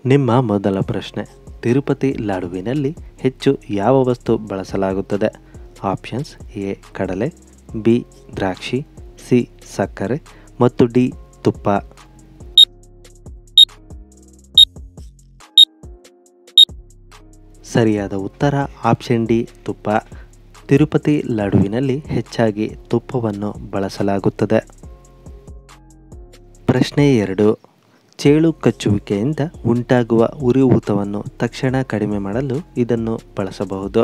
ನಿಮ್ಮ ಮೊದಲ ಪ್ರಶ್ನೆ, ತಿರುಪತಿ ಲಾಡುವಿನಲ್ಲಿ ಹೆಚ್ಚು ಯಾವ ವಸ್ತು ಬಳಸಲಾಗುತ್ತದೆ? ಆಪ್ಷನ್ಸ್: ಎ ಕಡಲೆ, ಬಿ ದ್ರಾಕ್ಷಿ, ಸಿ ಸಕ್ಕರೆ ಮತ್ತು ಡಿ ತುಪ್ಪ. ಸರಿಯಾದ ಉತ್ತರ ಆಪ್ಷನ್ ಡಿ ತುಪ್ಪ. ತಿರುಪತಿ ಲಾಡುವಿನಲ್ಲಿ ಹೆಚ್ಚಾಗಿ ತುಪ್ಪವನ್ನು ಬಳಸಲಾಗುತ್ತದೆ. ಪ್ರಶ್ನೆ 2, ಚೇಳು ಕಚ್ಚುವಿಕೆಯಿಂದ ಉಂಟಾಗುವ ಉರಿಯೂತವನ್ನು ತಕ್ಷಣ ಕಡಿಮೆ ಮಾಡಲು ಇದನ್ನು ಬಳಸಬಹುದು.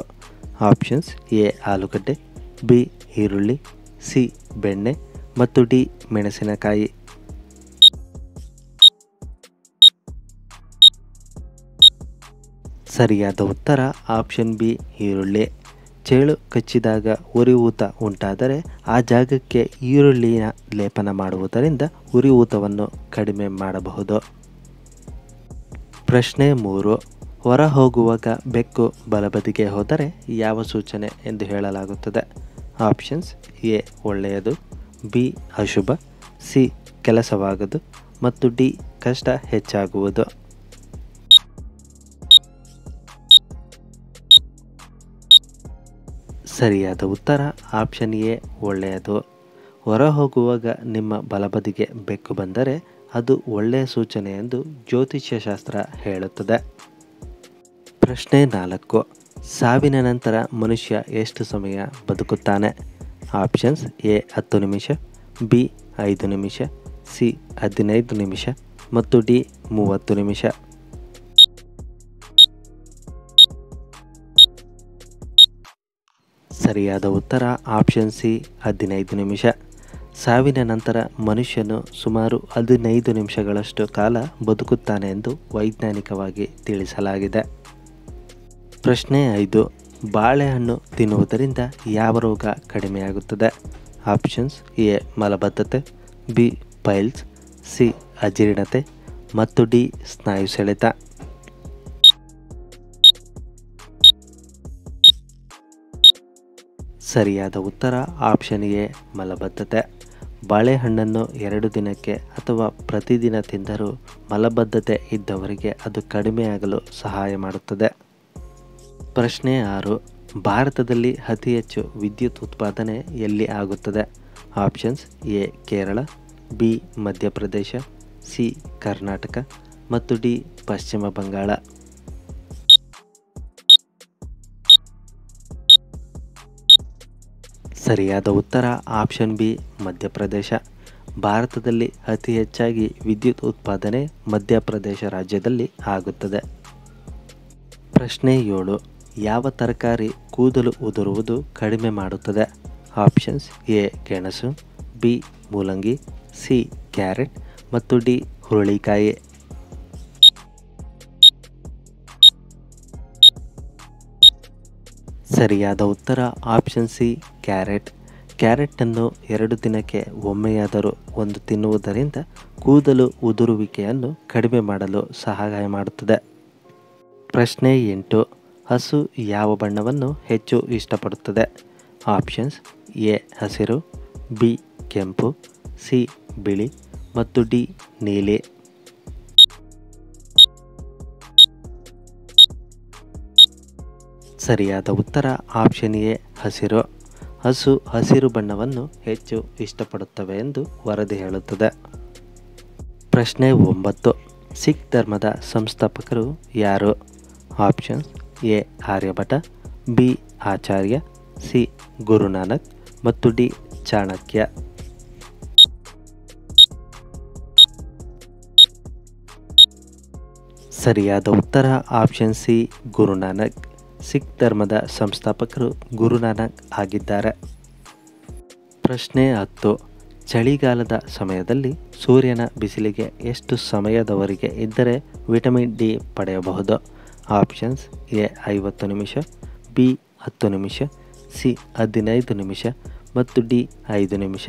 ಆಪ್ಷನ್ಸ್: ಎ ಆಲೂಗಡ್ಡೆ, ಬಿ ಈರುಳ್ಳಿ, ಸಿ ಬೆಣ್ಣೆ ಮತ್ತು ಡಿ ಮೆಣಸಿನಕಾಯಿ. ಸರಿಯಾದ ಉತ್ತರ ಆಪ್ಷನ್ ಬಿ ಈರುಳ್ಳಿ. ಚೇಳು ಕಚ್ಚಿದಾಗ ಉರಿಯೂತ ಉಂಟಾದರೆ ಆ ಜಾಗಕ್ಕೆ ಈರುಳ್ಳಿಯ ಲೇಪನ ಮಾಡುವುದರಿಂದ ಉರಿಯೂತವನ್ನು ಕಡಿಮೆ ಮಾಡಬಹುದು. ಪ್ರಶ್ನೆ 3, ಹೊರ ಹೋಗುವಾಗ ಬೆಕ್ಕು ಬಲಬದಿಗೆ ಹೋದರೆ ಯಾವ ಸೂಚನೆ ಎಂದು ಹೇಳಲಾಗುತ್ತದೆ? ಆಪ್ಷನ್ಸ್: ಎ ಒಳ್ಳೆಯದು, ಬಿ ಅಶುಭ, ಸಿ ಕೆಲಸವಾಗದು ಮತ್ತು ಡಿ ಕಷ್ಟ ಹೆಚ್ಚಾಗುವುದು. ಸರಿಯಾದ ಉತ್ತರ ಆಪ್ಷನ್ ಎ ಒಳ್ಳೆಯದು. ಹೊರ ಹೋಗುವಾಗ ನಿಮ್ಮ ಬಲಬದಿಗೆ ಬೆಕ್ಕು ಬಂದರೆ ಅದು ಒಳ್ಳೆಯ ಸೂಚನೆ ಎಂದು ಜ್ಯೋತಿಷ್ಯ ಶಾಸ್ತ್ರ ಹೇಳುತ್ತದೆ. ಪ್ರಶ್ನೆ 4, ಸಾವಿನ ನಂತರ ಮನುಷ್ಯ ಎಷ್ಟು ಸಮಯ ಬದುಕುತ್ತಾನೆ? ಆಪ್ಷನ್ಸ್: ಎ 10 ನಿಮಿಷ, ಬಿ 5 ನಿಮಿಷ, ಸಿ 15 ನಿಮಿಷ ಮತ್ತು ಡಿ 30 ನಿಮಿಷ. ಸರಿಯಾದ ಉತ್ತರ ಆಪ್ಷನ್ ಸಿ 15 ನಿಮಿಷ. ಸಾವಿನ ನಂತರ ಮನುಷ್ಯನು ಸುಮಾರು 15 ನಿಮಿಷಗಳಷ್ಟು ಕಾಲ ಬದುಕುತ್ತಾನೆ ಎಂದು ವೈಜ್ಞಾನಿಕವಾಗಿ ತಿಳಿಸಲಾಗಿದೆ. ಪ್ರಶ್ನೆ 5, ಬಾಳೆಹಣ್ಣು ತಿನ್ನುವುದರಿಂದ ಯಾವ ರೋಗ ಕಡಿಮೆಯಾಗುತ್ತದೆ? ಆಪ್ಷನ್ಸ್: ಎ ಮಲಬದ್ಧತೆ, ಬಿ ಪೈಲ್ಸ್, ಸಿ ಅಜೀರ್ಣತೆ ಮತ್ತು ಡಿ ಸ್ನಾಯು ಸೆಳೆತ. ಸರಿಯಾದ ಉತ್ತರ ಆಪ್ಷನ್ ಎ ಮಲಬದ್ಧತೆ. ಬಾಳೆಹಣ್ಣನ್ನು 2 ದಿನಕ್ಕೆ ಅಥವಾ ಪ್ರತಿದಿನ ತಿಂದರೂ ಮಲಬದ್ಧತೆ ಇದ್ದವರಿಗೆ ಅದು ಕಡಿಮೆಯಾಗಲು ಸಹಾಯ ಮಾಡುತ್ತದೆ. ಪ್ರಶ್ನೆ 6, ಭಾರತದಲ್ಲಿ ಅತಿ ಹೆಚ್ಚು ವಿದ್ಯುತ್ ಉತ್ಪಾದನೆ ಎಲ್ಲಿ ಆಗುತ್ತದೆ? Options: A Kerala, B Madhya Pradesh, C Karnataka ಮತ್ತು ಡಿ ಪಶ್ಚಿಮ ಬಂಗಾಳ. ಸರಿಯಾದ ಉತ್ತರ ಆಪ್ಷನ್ ಬಿ ಮಧ್ಯಪ್ರದೇಶ. ಭಾರತದಲ್ಲಿ ಅತಿ ಹೆಚ್ಚಾಗಿ ವಿದ್ಯುತ್ ಉತ್ಪಾದನೆ ಮಧ್ಯಪ್ರದೇಶ ರಾಜ್ಯದಲ್ಲಿ ಆಗುತ್ತದೆ. ಪ್ರಶ್ನೆ 7, ಯಾವ ತರಕಾರಿ ಕೂದಲು ಉದುರುವುದು ಕಡಿಮೆ ಮಾಡುತ್ತದೆ? ಆಪ್ಷನ್ಸ್: ಎ ಗೆಣಸು, ಬಿ ಮೂಲಂಗಿ, ಸಿ ಕ್ಯಾರೆಟ್ ಮತ್ತು ಡಿ ಹುರುಳಿಕಾಯಿ. ಸರಿಯಾದ ಉತ್ತರ ಆಪ್ಷನ್ ಸಿ ಕ್ಯಾರೆಟ್. ಕ್ಯಾರೆಟನ್ನು 2 ದಿನಕ್ಕೆ ಒಮ್ಮೆಯಾದರೂ ಒಂದು ತಿನ್ನುವುದರಿಂದ ಕೂದಲು ಉದುರುವಿಕೆಯನ್ನು ಕಡಿಮೆ ಮಾಡಲು ಸಹಾಯ ಮಾಡುತ್ತದೆ. ಪ್ರಶ್ನೆ 8, ಹಸು ಯಾವ ಬಣ್ಣವನ್ನು ಹೆಚ್ಚು ಇಷ್ಟಪಡುತ್ತದೆ? ಆಪ್ಷನ್ಸ್: ಎ ಹಸಿರು, ಬಿ ಕೆಂಪು, ಸಿ ಬಿಳಿ ಮತ್ತು ಡಿ ನೀಲಿ. ಸರಿಯಾದ ಉತ್ತರ ಆಪ್ಷನ್ ಎ ಹಸಿರು. ಹಸು ಹಸಿರು ಬಣ್ಣವನ್ನು ಹೆಚ್ಚು ಇಷ್ಟಪಡುತ್ತವೆ ಎಂದು ವರದಿ ಹೇಳುತ್ತದೆ. ಪ್ರಶ್ನೆ 9, ಸಿಖ್ ಧರ್ಮದ ಸಂಸ್ಥಾಪಕರು ಯಾರು? Options: A Aryabhata, B Acharya, C Guru Nanak ಮತ್ತು ಡಿ ಚಾಣಕ್ಯ. ಸರಿಯಾದ ಉತ್ತರ ಆಪ್ಷನ್ ಸಿ ಗುರುನಾನಕ್. ಸಿಖ್ ಧರ್ಮದ ಸಂಸ್ಥಾಪಕರು ಗುರುನಾನಕ್ ಆಗಿದ್ದಾರೆ. ಪ್ರಶ್ನೆ 10, ಚಳಿಗಾಲದ ಸಮಯದಲ್ಲಿ ಸೂರ್ಯನ ಬಿಸಿಲಿಗೆ ಎಷ್ಟು ಸಮಯದವರೆಗೆ ಇದ್ದರೆ ವಿಟಮಿನ್ ಡಿ ಪಡೆಯಬಹುದು? ಆಪ್ಷನ್ಸ್: ಎ 50 ನಿಮಿಷ, ಬಿ 10 ನಿಮಿಷ, ಸಿ 15 ನಿಮಿಷ ಮತ್ತು ಡಿ 5 ನಿಮಿಷ.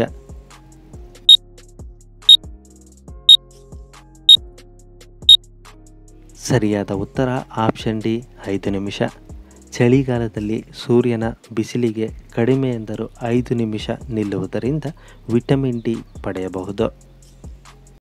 ಸರಿಯಾದ ಉತ್ತರ ಆಪ್ಷನ್ ಡಿ 5 ನಿಮಿಷ. ಚಳಿಗಾಲದಲ್ಲಿ ಸೂರ್ಯನ ಬಿಸಿಲಿಗೆ ಕಡಿಮೆ ಎಂದರೂ 5 ನಿಮಿಷ ನಿಲ್ಲುವುದರಿಂದ ವಿಟಮಿನ್ ಡಿ ಪಡೆಯಬಹುದು.